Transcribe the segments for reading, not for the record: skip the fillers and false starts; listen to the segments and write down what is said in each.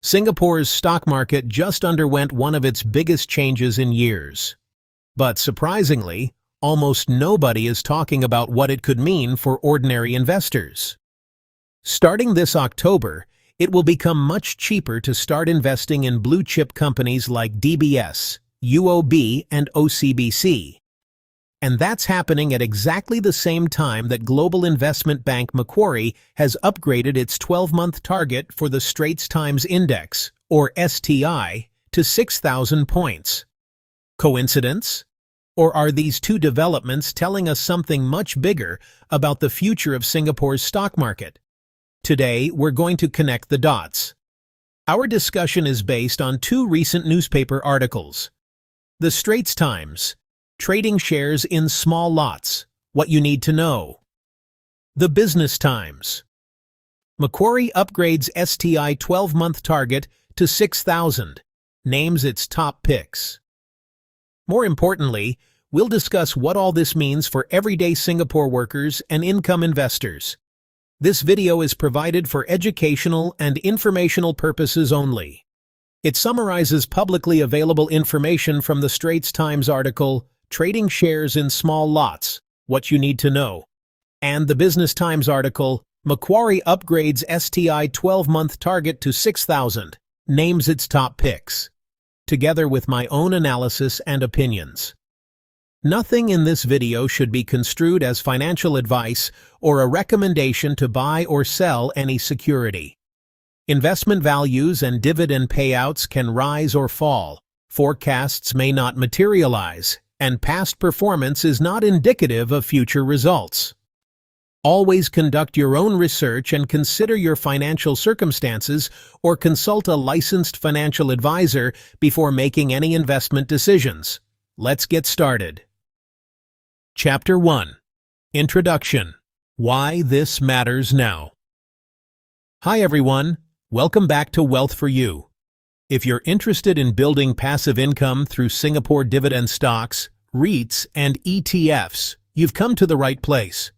Singapore's stock market just underwent one of its biggest changes in years. But surprisingly, almost nobody is talking about what it could mean for ordinary investors. Starting this October, it will become much cheaper to start investing in blue-chip companies like DBS, UOB, and OCBC. And that's happening at exactly the same time that global investment bank Macquarie has upgraded its 12-month target for the Straits Times Index, or STI, to 6,000 points. Coincidence? Or are these two developments telling us something much bigger about the future of Singapore's stock market? Today, we're going to connect the dots. Our discussion is based on two recent newspaper articles. The Straits Times, Trading Shares in Small Lots, What You Need to Know. The Business Times, Macquarie upgrades STI 12-month target to 6,000, names its top picks. More importantly, we'll discuss what all this means for everyday Singapore workers and income investors. This video is provided for educational and informational purposes only. It summarizes publicly available information from the Straits Times article, Trading Shares in Small Lots, What You Need to Know, and the Business Times article, Macquarie upgrades STI 12-month target to 6,000, names its top picks, together with my own analysis and opinions. Nothing in this video should be construed as financial advice or a recommendation to buy or sell any security. Investment values and dividend payouts can rise or fall, forecasts may not materialize, and past performance is not indicative of future results. Always conduct your own research and consider your financial circumstances or consult a licensed financial advisor before making any investment decisions. Let's get started. Chapter 1. Introduction. Why this matters now. Hi everyone, welcome back to Wealth for You. If you're interested in building passive income through Singapore dividend stocks, REITs, and ETFs, you've come to the right place.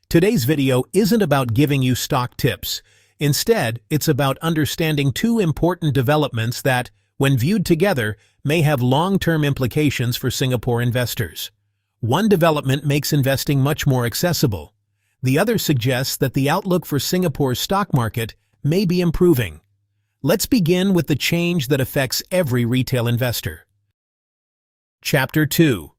Today's video isn't about giving you stock tips. Instead, it's about understanding two important developments that, when viewed together, may have long-term implications for Singapore investors. One development makes investing much more accessible. The other suggests that the outlook for Singapore's stock market may be improving. Let's begin with the change that affects every retail investor. Chapter 2.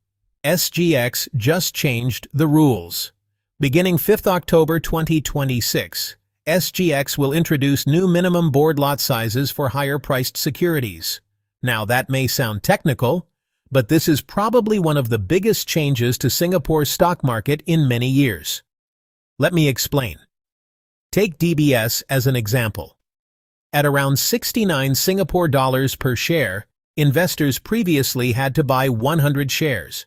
SGX just changed the rules. Beginning 5th October 2026, SGX will introduce new minimum board lot sizes for higher-priced securities. Now that may sound technical, but this is probably one of the biggest changes to Singapore's stock market in many years. Let me explain. Take DBS as an example. At around 69 Singapore dollars per share, investors previously had to buy 100 shares.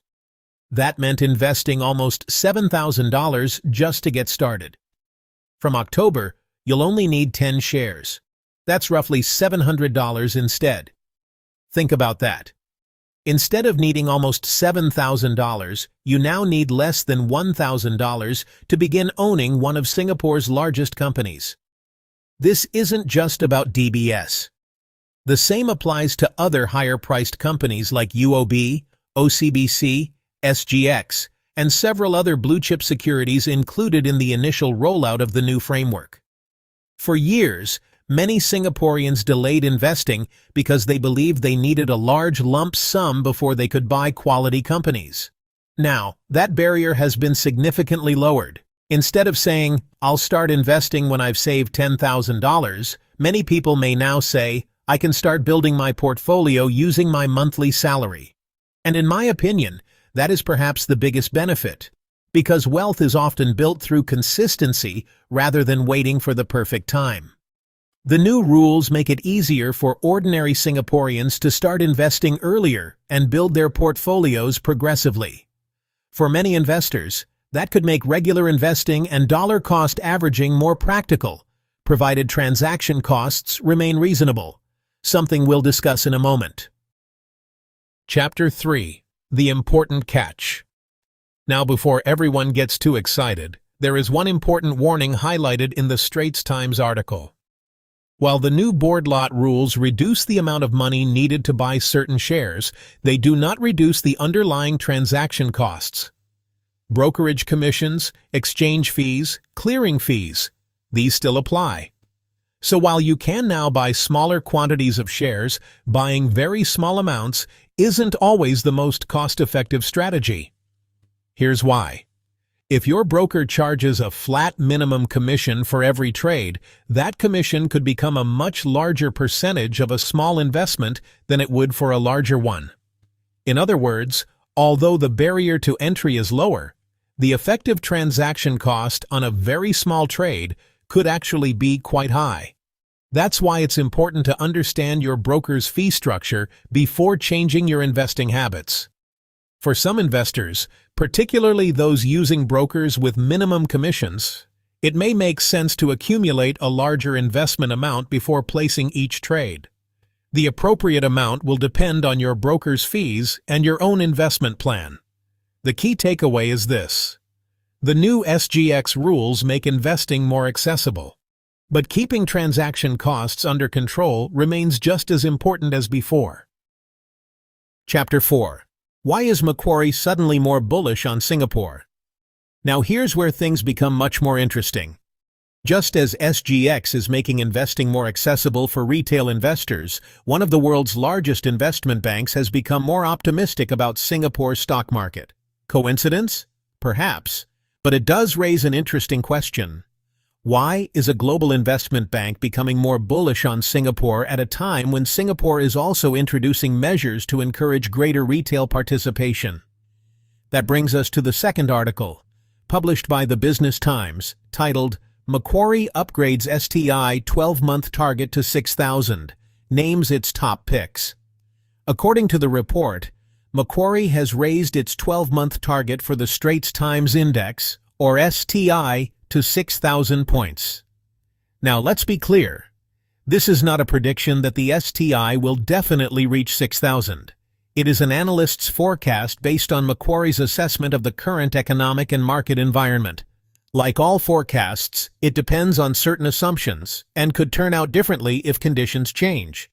That meant investing almost $7,000 just to get started. From October, you'll only need 10 shares. That's roughly $700 instead. Think about that. Instead of needing almost $7,000, you now need less than $1,000 to begin owning one of Singapore's largest companies. This isn't just about DBS. The same applies to other higher-priced companies like UOB, OCBC, SGX, and several other blue-chip securities included in the initial rollout of the new framework. For years, many Singaporeans delayed investing because they believed they needed a large lump sum before they could buy quality companies. Now, that barrier has been significantly lowered. Instead of saying, "I'll start investing when I've saved $10,000, many people may now say, "I can start building my portfolio using my monthly salary." And in my opinion, that is perhaps the biggest benefit, because wealth is often built through consistency rather than waiting for the perfect time. The new rules make it easier for ordinary Singaporeans to start investing earlier and build their portfolios progressively. For many investors, that could make regular investing and dollar-cost averaging more practical, provided transaction costs remain reasonable, something we'll discuss in a moment. Chapter 3. The Important Catch. Now, before everyone gets too excited, there is one important warning highlighted in the Straits Times article. While the new board lot rules reduce the amount of money needed to buy certain shares, they do not reduce the underlying transaction costs. Brokerage commissions, exchange fees, clearing fees, these still apply. So while you can now buy smaller quantities of shares, buying very small amounts isn't always the most cost-effective strategy. Here's why. If your broker charges a flat minimum commission for every trade, that commission could become a much larger percentage of a small investment than it would for a larger one. In other words, although the barrier to entry is lower, the effective transaction cost on a very small trade could actually be quite high. That's why it's important to understand your broker's fee structure before changing your investing habits. For some investors, particularly those using brokers with minimum commissions, it may make sense to accumulate a larger investment amount before placing each trade. The appropriate amount will depend on your broker's fees and your own investment plan. The key takeaway is this. The new SGX rules make investing more accessible. But keeping transaction costs under control remains just as important as before. Chapter 4. Why is Macquarie suddenly more bullish on Singapore? Now here's where things become much more interesting. Just as SGX is making investing more accessible for retail investors, one of the world's largest investment banks has become more optimistic about Singapore's stock market. Coincidence? Perhaps. But it does raise an interesting question. Why is a global investment bank becoming more bullish on Singapore at a time when Singapore is also introducing measures to encourage greater retail participation? That brings us to the second article, published by the Business Times, titled Macquarie Upgrades STI 12-Month Target to 6,000, names its top picks. According to the report, Macquarie has raised its 12-month target for the Straits Times Index, or STI, to 6,000 points. Now let's be clear. This is not a prediction that the STI will definitely reach 6,000. It is an analyst's forecast based on Macquarie's assessment of the current economic and market environment. Like all forecasts, it depends on certain assumptions and could turn out differently if conditions change.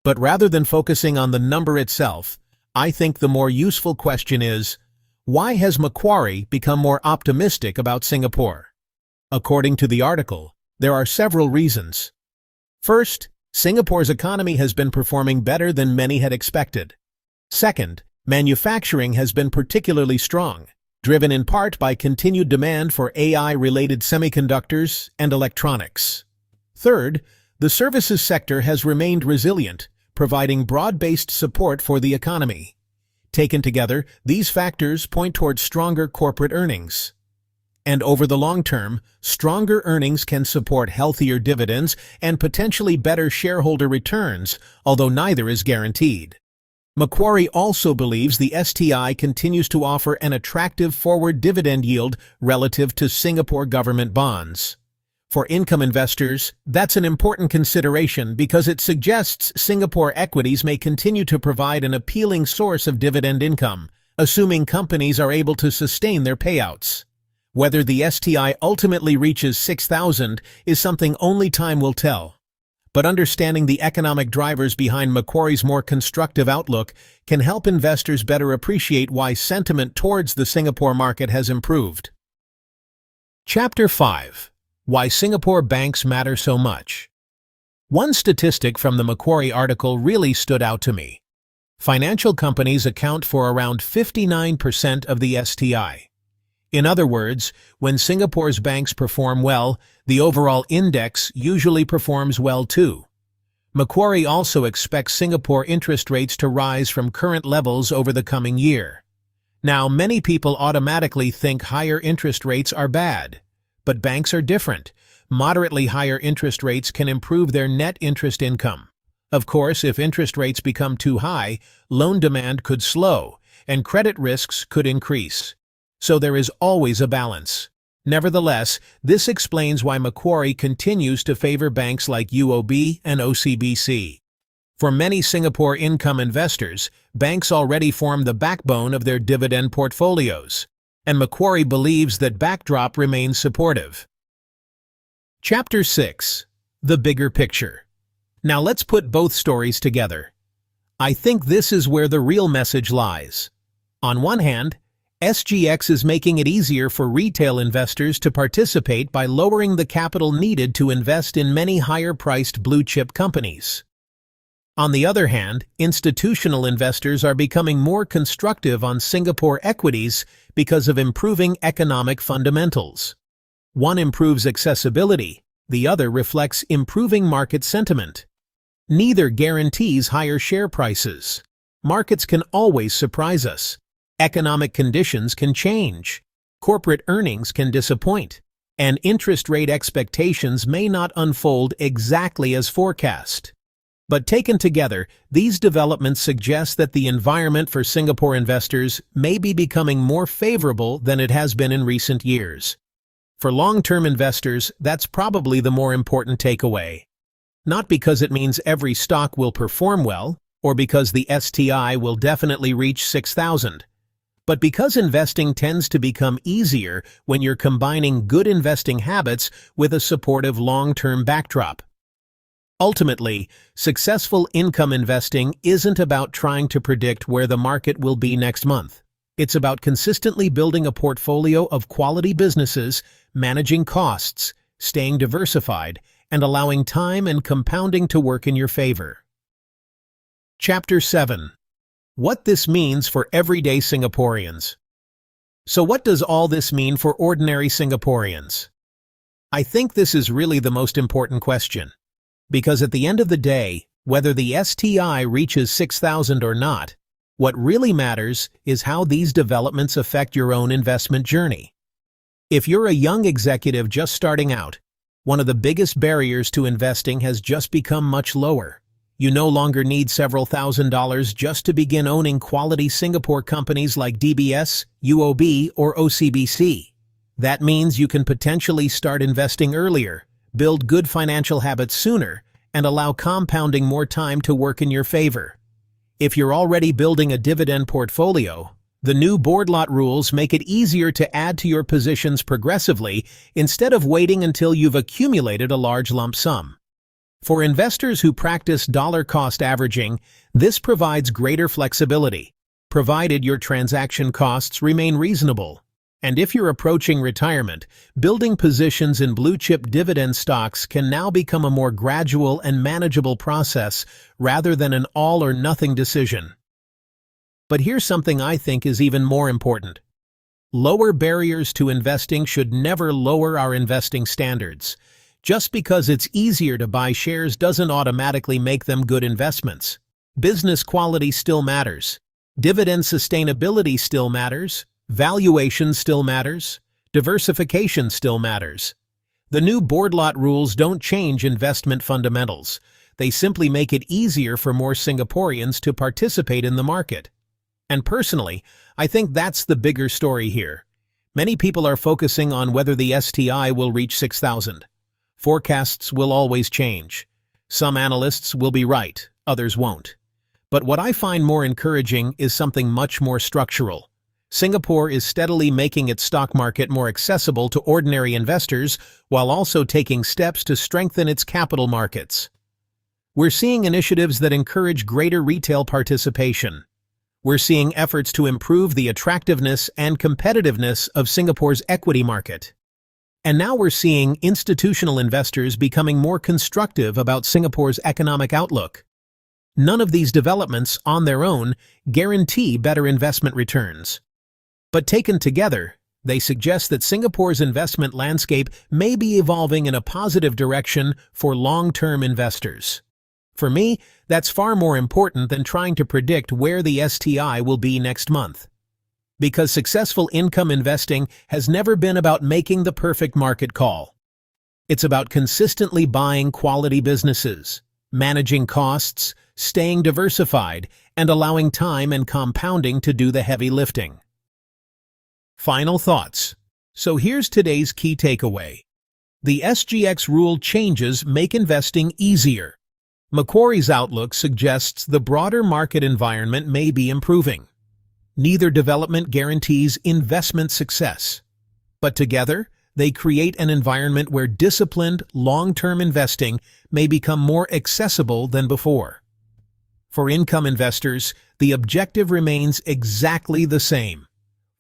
But rather than focusing on the number itself, I think the more useful question is, why has Macquarie become more optimistic about Singapore? According to the article, there are several reasons. First, Singapore's economy has been performing better than many had expected. Second, manufacturing has been particularly strong, driven in part by continued demand for AI-related semiconductors and electronics. Third, the services sector has remained resilient, providing broad-based support for the economy. Taken together, these factors point toward stronger corporate earnings. And over the long term, stronger earnings can support healthier dividends and potentially better shareholder returns, although neither is guaranteed. Macquarie also believes the STI continues to offer an attractive forward dividend yield relative to Singapore government bonds. For income investors, that's an important consideration because it suggests Singapore equities may continue to provide an appealing source of dividend income, assuming companies are able to sustain their payouts. Whether the STI ultimately reaches 6,000 is something only time will tell. But understanding the economic drivers behind Macquarie's more constructive outlook can help investors better appreciate why sentiment towards the Singapore market has improved. Chapter 5. Why Singapore banks matter so much. One statistic from the Macquarie article really stood out to me. Financial companies account for around 59% of the STI. In other words, when Singapore's banks perform well, the overall index usually performs well too. Macquarie also expects Singapore interest rates to rise from current levels over the coming year. Now, many people automatically think higher interest rates are bad. But banks are different. Moderately higher interest rates can improve their net interest income. Of course, if interest rates become too high, loan demand could slow, and credit risks could increase. So there is always a balance. Nevertheless, this explains why Macquarie continues to favor banks like UOB and OCBC. For many Singapore income investors, banks already form the backbone of their dividend portfolios, and Macquarie believes that backdrop remains supportive. Chapter 6. the bigger picture. Now let's put both stories together. I think this is where the real message lies. On one hand, SGX is making it easier for retail investors to participate by lowering the capital needed to invest in many higher-priced blue-chip companies. On the other hand, institutional investors are becoming more constructive on Singapore equities because of improving economic fundamentals. One improves accessibility, the other reflects improving market sentiment. Neither guarantees higher share prices. Markets can always surprise us. Economic conditions can change. Corporate earnings can disappoint. And interest rate expectations may not unfold exactly as forecast. But taken together, these developments suggest that the environment for Singapore investors may be becoming more favorable than it has been in recent years. For long-term investors, that's probably the more important takeaway. Not because it means every stock will perform well, or because the STI will definitely reach 6,000, but because investing tends to become easier when you're combining good investing habits with a supportive long-term backdrop. Ultimately, successful income investing isn't about trying to predict where the market will be next month. It's about consistently building a portfolio of quality businesses, managing costs, staying diversified, and allowing time and compounding to work in your favor. Chapter 7. What this means for everyday Singaporeans. So what does all this mean for ordinary Singaporeans? I think this is really the most important question. Because at the end of the day, whether the STI reaches 6,000 or not, what really matters is how these developments affect your own investment journey. If you're a young executive just starting out, one of the biggest barriers to investing has just become much lower. You no longer need several $1,000s just to begin owning quality Singapore companies like DBS, UOB, or OCBC. That means you can potentially start investing earlier, build good financial habits sooner, and allow compounding more time to work in your favor. If you're already building a dividend portfolio, the new board lot rules make it easier to add to your positions progressively instead of waiting until you've accumulated a large lump sum. For investors who practice dollar-cost averaging, this provides greater flexibility, provided your transaction costs remain reasonable. And if you're approaching retirement, building positions in blue-chip dividend stocks can now become a more gradual and manageable process rather than an all-or-nothing decision. But here's something I think is even more important. Lower barriers to investing should never lower our investing standards. Just because it's easier to buy shares doesn't automatically make them good investments. Business quality still matters. Dividend sustainability still matters. Valuation still matters. Diversification still matters. The new board lot rules don't change investment fundamentals. They simply make it easier for more Singaporeans to participate in the market. And personally, I think that's the bigger story here. Many people are focusing on whether the STI will reach 6,000. Forecasts will always change. Some analysts will be right, others won't. But what I find more encouraging is something much more structural. Singapore is steadily making its stock market more accessible to ordinary investors while also taking steps to strengthen its capital markets. We're seeing initiatives that encourage greater retail participation. We're seeing efforts to improve the attractiveness and competitiveness of Singapore's equity market. And now we're seeing institutional investors becoming more constructive about Singapore's economic outlook. None of these developments, on their own, guarantee better investment returns. But taken together, they suggest that Singapore's investment landscape may be evolving in a positive direction for long-term investors. For me, that's far more important than trying to predict where the STI will be next month. Because successful income investing has never been about making the perfect market call. It's about consistently buying quality businesses, managing costs, staying diversified, and allowing time and compounding to do the heavy lifting. Final thoughts. So here's today's key takeaway. The SGX rule changes make investing easier. Macquarie's outlook suggests the broader market environment may be improving. Neither development guarantees investment success. But together, They create an environment where disciplined, long-term investing may become more accessible than before. For income investors, the objective remains exactly the same.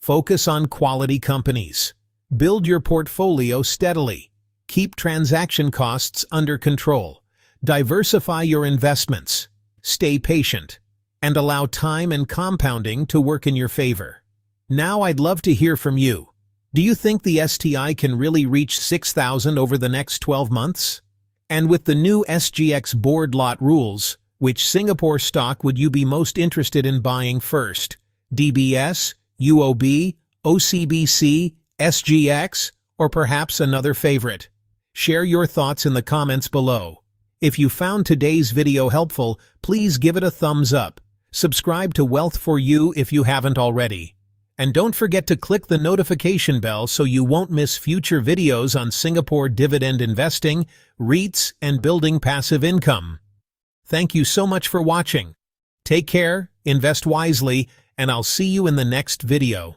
Focus on quality companies. Build your portfolio steadily. Keep transaction costs under control. Diversify your investments. Stay patient. And allow time and compounding to work in your favor. Now I'd love to hear from you. Do you think the STI can really reach 6,000 over the next 12 months? And with the new SGX board lot rules, which Singapore stock would you be most interested in buying first? DBS, UOB, OCBC, SGX, or perhaps another favorite? Share your thoughts in the comments below. If you found today's video helpful, please give it a thumbs up. Subscribe to Wealth for You if you haven't already. And don't forget to click the notification bell so you won't miss future videos on Singapore dividend investing, REITs, and building passive income. Thank you so much for watching. Take care, invest wisely, and I'll see you in the next video.